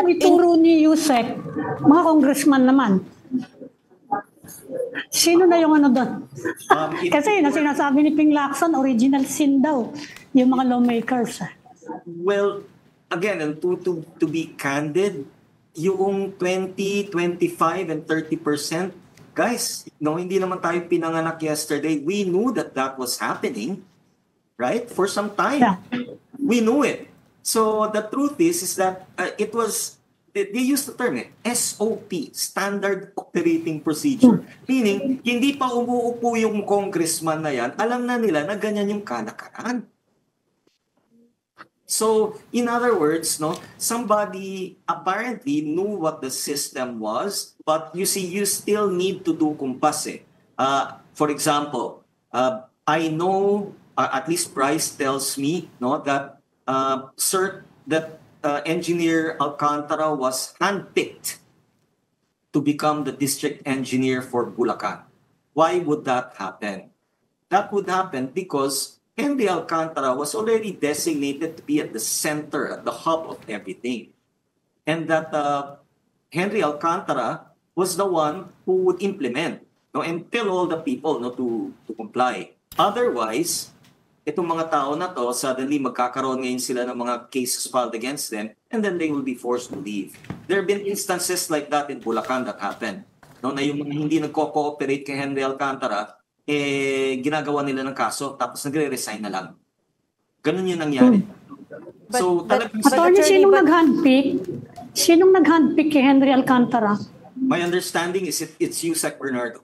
ang ituro ni Yusek, mga congressman naman. Sino na yung ano doon? Kasi na sinasabi ni Ping Lacson, original sin daw yung mga lawmakers. Well, again, and to be candid, yung 20, 25, and 30%, guys, no, hindi naman tayo pinanganak yesterday. We knew that that was happening, right? For some time. Yeah. We knew it. So the truth is that it was, they used the term SOP, Standard Operating Procedure. Meaning, hindi pa umuupo yung congressman na yan, alam na nila na ganyan yung kalakaran. So, in other words, no, somebody apparently knew what the system was, but you see, you still need to do kumpas. For example, I know, at least Bryce tells me, no, that Engineer Alcantara was handpicked to become the district engineer for Bulacan. Why would that happen? That would happen because Henry Alcantara was already designated to be at the center, at the hub of everything. And that Henry Alcantara was the one who would implement, no, and tell all the people, no, to comply. Otherwise, itong mga tao na to, suddenly magkakaroon ngayon sila ng mga cases filed against them, and then they will be forced to leave. There have been instances like that in Bulacan that happened. No, na yung mga hindi nagko-cooperate kay Henry Alcantara, ginagawa nila ng kaso, tapos nagre-resign na lang. Ganun yung nangyari. So, talagang Attorney, sinong nag-handpick? Sinong nag-handpick kay Henry Alcantara? My understanding is it's Yusek Bernardo.